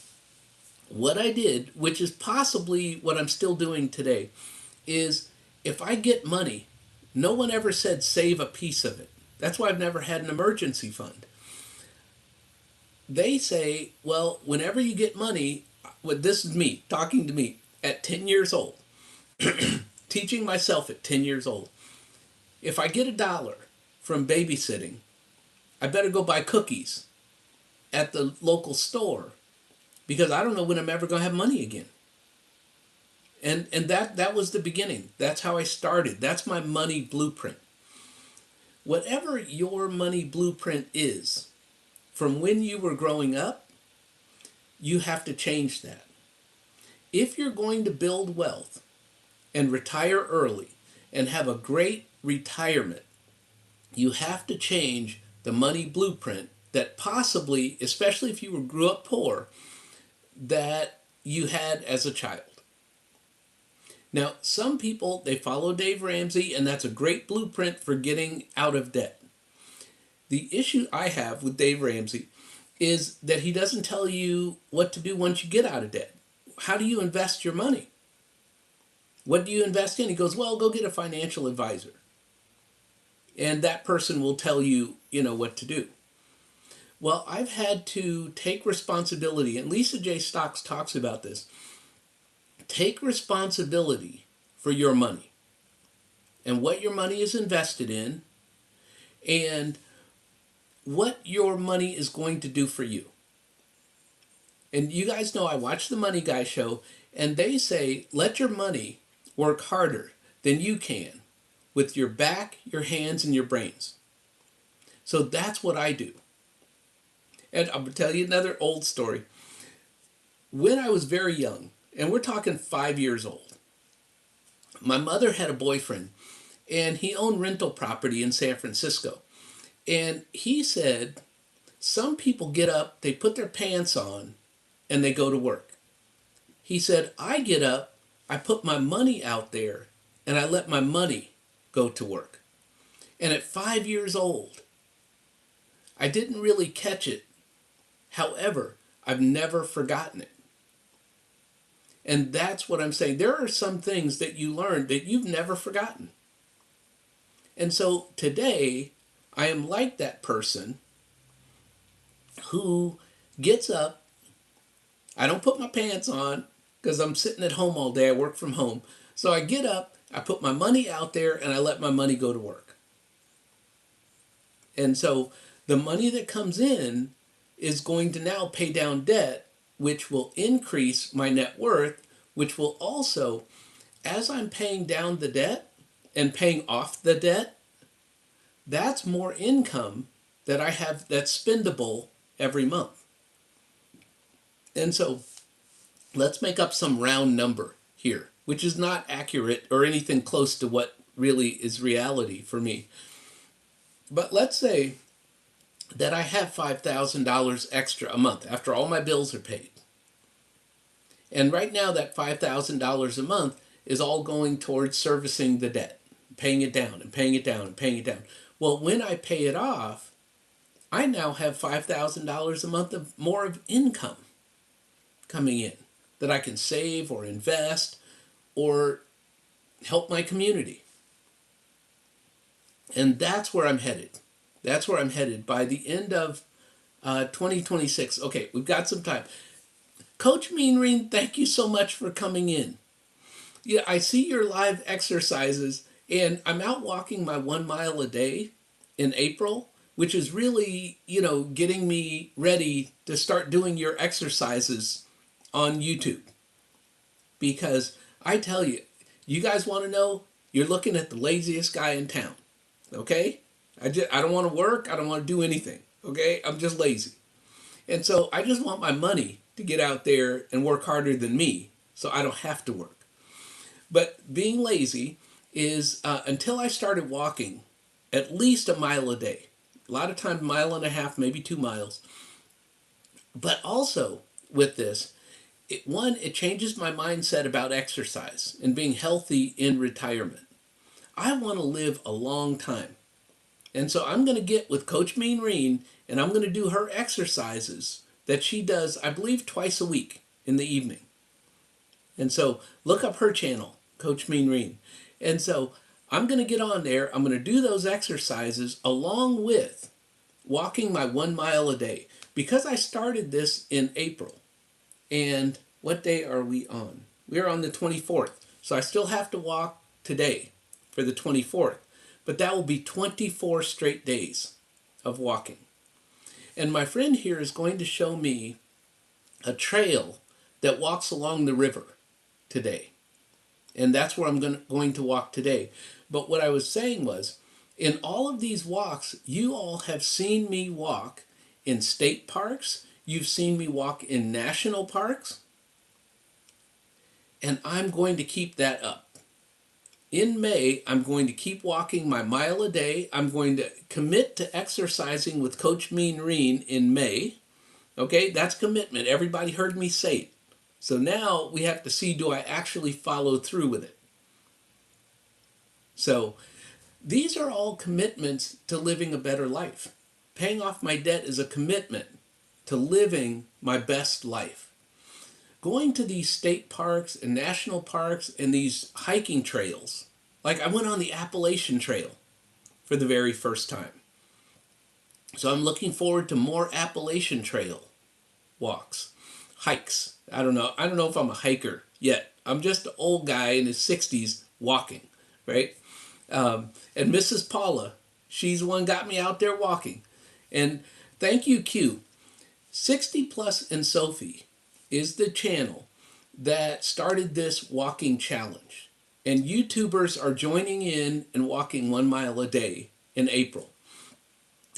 what I did, which is possibly what I'm still doing today, is if I get money, no one ever said save a piece of it. That's why I've never had an emergency fund. They say, well, whenever you get money, this is me, talking to me at 10 years old, teaching myself at 10 years old. If I get $1 from babysitting, I better go buy cookies at the local store, because I don't know when I'm ever going to have money again. And that was the beginning. That's how I started. That's my money blueprint. Whatever your money blueprint is, from when you were growing up, you have to change that. If you're going to build wealth and retire early and have a great retirement, you have to change the money blueprint that possibly, especially if you grew up poor, that you had as a child. Now, some people, they follow Dave Ramsey, and that's a great blueprint for getting out of debt. The issue I have with Dave Ramsey is that he doesn't tell you what to do once you get out of debt. How do you invest your money? What do you invest in? He goes, well, go get a financial advisor. And that person will tell you, what to do. Well, I've had to take responsibility, and Lisa J. Stocks talks about this. Take responsibility for your money and what your money is invested in and what your money is going to do for you. And you guys know I watch the Money Guy show, and they say, let your money work harder than you can with your back, your hands, and your brains. So that's what I do. And I'm going to tell you another old story. When I was very young, and we're talking 5 years old, My mother had a boyfriend, and he owned rental property in San Francisco. And he said, some people get up, they put their pants on, and they go to work. He said, I get up, I put my money out there, and I let my money go to work. And at 5 years old, I didn't really catch it. However, I've never forgotten it. And that's what I'm saying. There are some things that you learn that you've never forgotten. And so today, I am like that person who gets up. I don't put my pants on because I'm sitting at home all day. I work from home. So I get up, I put my money out there, and I let my money go to work. And so the money that comes in is going to now pay down debt, which will increase my net worth, which will also, as I'm paying down the debt and paying off the debt, that's more income that I have that's spendable every month. And so let's make up some round number here, which is not accurate or anything close to what really is reality for me. But let's say that I have $5,000 extra a month after all my bills are paid. And right now that $5,000 a month is all going towards servicing the debt, paying it down and paying it down and paying it down. Well, when I pay it off, I now have $5,000 a month of more of income coming in that I can save or invest or help my community. And that's where I'm headed. That's where I'm headed by the end of 2026. Okay, we've got some time. Coach Meanreen, thank you so much for coming in. Yeah, I see your live exercises, and I'm out walking my 1 mile a day in April, which is really, getting me ready to start doing your exercises on YouTube. Because I tell you, you guys want to know, you're looking at the laziest guy in town. Okay? I don't want to work. I don't want to do anything. Okay? I'm just lazy. And so I just want my money to get out there and work harder than me so I don't have to work. But being lazy is until I started walking at least a mile a day. A lot of times, 1.5 miles, maybe 2 miles. But also with this, it changes my mindset about exercise and being healthy in retirement. I want to live a long time. And so I'm going to get with Coach Meanreen, and I'm going to do her exercises that she does, I believe, twice a week in the evening. And so look up her channel, Coach Meanreen. And so I'm going to get on there. I'm going to do those exercises along with walking my 1 mile a day. Because I started this in April. And what day are we on? We're on the 24th. So I still have to walk today for the 24th. But that will be 24 straight days of walking. And my friend here is going to show me a trail that walks along the river today. And that's where I'm going to walk today. But what I was saying was, in all of these walks, you all have seen me walk in state parks. You've seen me walk in national parks. And I'm going to keep that up. In May, I'm going to keep walking my mile a day. I'm going to commit to exercising with Coach Meanreen in May. Okay, that's commitment. Everybody heard me say it. So now we have to see, do I actually follow through with it? So these are all commitments to living a better life. Paying off my debt is a commitment to living my best life. Going to these state parks and national parks and these hiking trails, like I went on the Appalachian Trail for the very first time. So I'm looking forward to more Appalachian Trail walks, hikes. I don't know if I'm a hiker yet. I'm just an old guy in his 60s walking, right? And Mrs. Paula, she's the one got me out there walking. And thank you, Q. 60 Plus and Sophie is the channel that started this walking challenge. And YouTubers are joining in and walking 1 mile a day in April.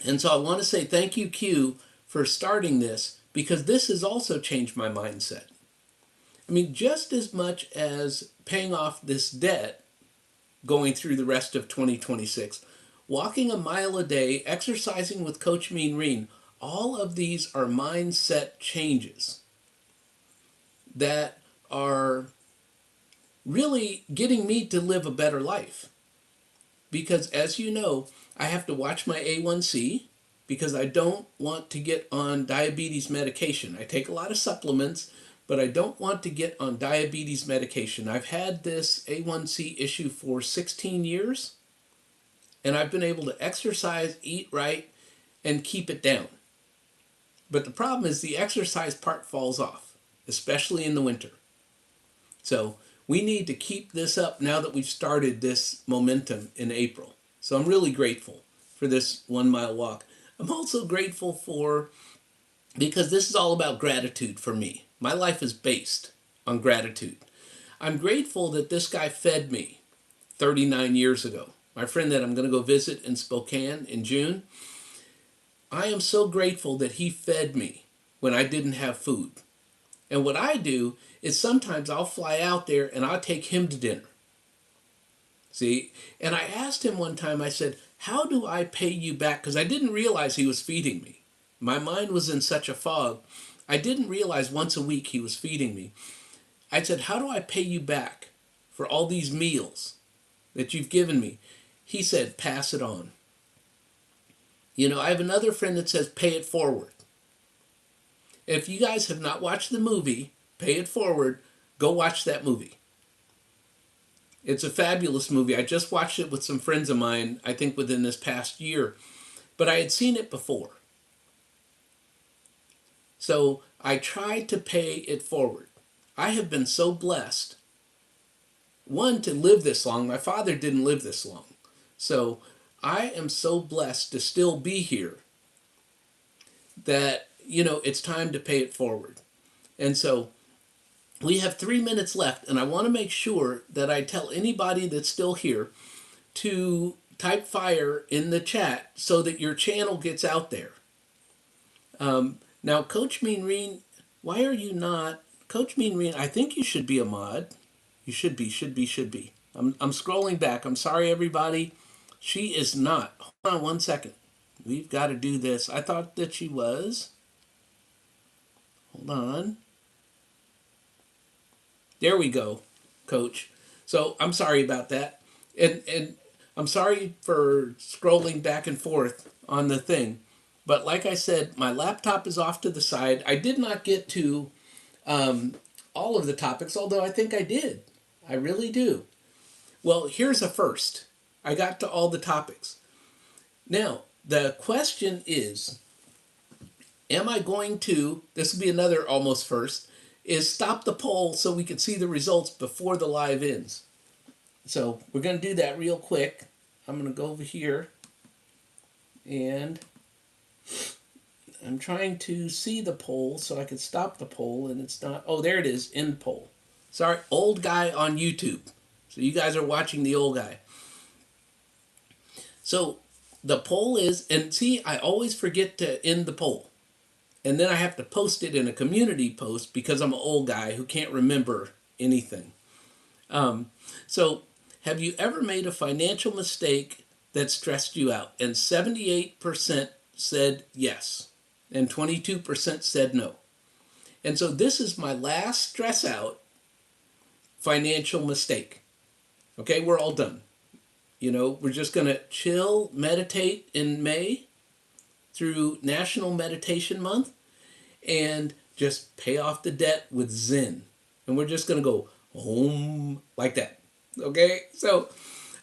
And so I want to say thank you, Q, for starting this, because this has also changed my mindset. I mean, just as much as paying off this debt going through the rest of 2026. Walking a mile a day, exercising with Coach Mean Green, all of these are mindset changes that are really getting me to live a better life. Because as you know, I have to watch my A1C because I don't want to get on diabetes medication. I take a lot of supplements, but I don't want to get on diabetes medication. I've had this A1C issue for 16 years, and I've been able to exercise, eat right, and keep it down. But the problem is the exercise part falls off, especially in the winter. So we need to keep this up now that we've started this momentum in April. So I'm really grateful for this 1 mile walk. I'm also grateful because this is all about gratitude for me. My life is based on gratitude. I'm grateful that this guy fed me 39 years ago. My friend that I'm going to go visit in Spokane in June, I am so grateful that he fed me when I didn't have food. And what I do is sometimes I'll fly out there and I'll take him to dinner. See? And I asked him one time, I said, how do I pay you back? Because I didn't realize he was feeding me. My mind was in such a fog. I didn't realize once a week he was feeding me. I said, how do I pay you back for all these meals that you've given me? He said, pass it on. You know, I have another friend that says, pay it forward. If you guys have not watched the movie, Pay It Forward, go watch that movie. It's a fabulous movie. I just watched it with some friends of mine, I think within this past year. But I had seen it before. So I tried to pay it forward. I have been so blessed, one, to live this long. My father didn't live this long. So I am so blessed to still be here that, you know, it's time to pay it forward. And so we have 3 minutes left, and I want to make sure that I tell anybody that's still here to type fire in the chat so that your channel gets out there. Now, Coach Mean Green, why are you not? Coach Mean Green, I think you should be a mod. You should be. I'm scrolling back. I'm sorry, everybody. She is not. Hold on 1 second. We've got to do this. I thought that she was. Hold on. There we go, Coach. So I'm sorry about that. And I'm sorry for scrolling back and forth on the thing. But like I said, my laptop is off to the side. I did not get to all of the topics, although I think I did. I really do. Well, here's a first. I got to all the topics. Now, the question is, am I going to, this will be another almost first, is stop the poll so we can see the results before the live ends. So we're going to do that real quick. I'm going to go over here and I'm trying to see the poll so I can stop the poll, and it's not. Oh, there it is, end poll. Sorry, old guy on YouTube. So you guys are watching the old guy. So the poll is, and see, I always forget to end the poll. And then I have to post it in a community post because I'm an old guy who can't remember anything. So have you ever made a financial mistake that stressed you out? And 78% said yes. And 22% said no. And so this is my last stress out financial mistake. Okay, we're all done. You know, we're just going to chill, meditate in May through National Meditation Month and just pay off the debt with Zen. And we're just going to go home like that. Okay, so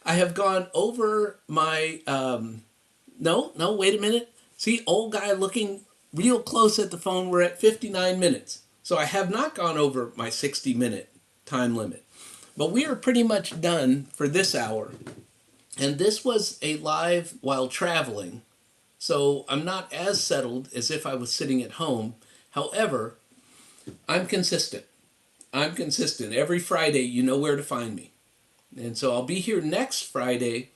I have gone over my, no, wait a minute. See, old guy looking real close at the phone. We're at 59 minutes. So I have not gone over my 60-minute time limit. But we are pretty much done for this hour. And this was a live while traveling. So I'm not as settled as if I was sitting at home. However, I'm consistent. Every Friday, you know where to find me. And so I'll be here next Friday.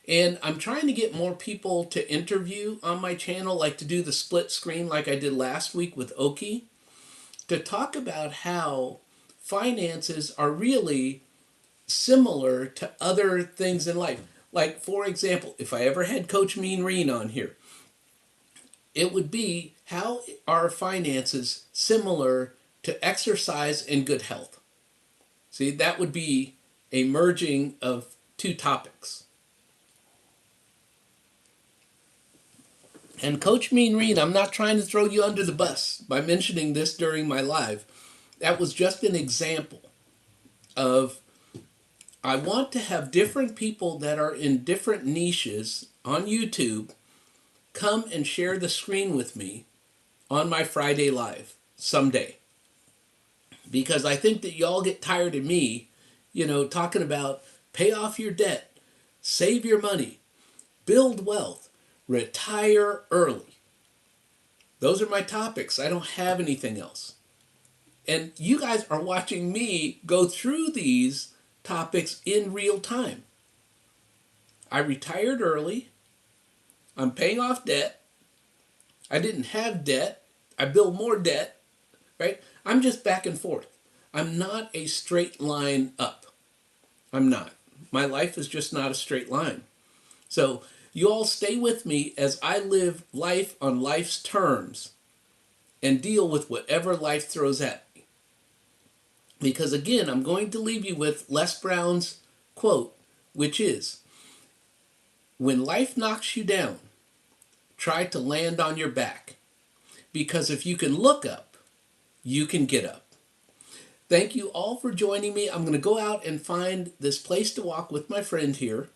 And I'm trying to get more people to interview on my channel, like to do the split screen like I did last week with Oki, to talk about how finances are really similar to other things in life. Like, for example, if I ever had Coach Mean Reen on here, it would be, how are finances similar to exercise and good health? See, that would be a merging of two topics. And Coach Mean Reen, I'm not trying to throw you under the bus by mentioning this during my live. That was just an example of, I want to have different people that are in different niches on YouTube come and share the screen with me on my Friday live someday. Because I think that y'all get tired of me, talking about pay off your debt, save your money, build wealth, retire early. Those are my topics. I don't have anything else. And you guys are watching me go through these topics in real time. I retired early. I'm paying off debt. I didn't have debt. I build more debt, right? I'm just back and forth. I'm not a straight line up. I'm not. My life is just not a straight line. So you all stay with me as I live life on life's terms and deal with whatever life throws at me. Because again, I'm going to leave you with Les Brown's quote, which is, when life knocks you down, try to land on your back. Because if you can look up, you can get up. Thank you all for joining me. I'm going to go out and find this place to walk with my friend here.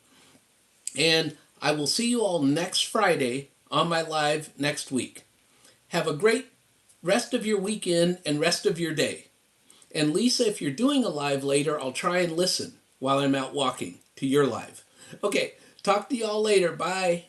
And I will see you all next Friday on my live next week. Have a great rest of your weekend and rest of your day. And Lisa, if you're doing a live later, I'll try and listen while I'm out walking to your live. Okay, talk to y'all later. Bye.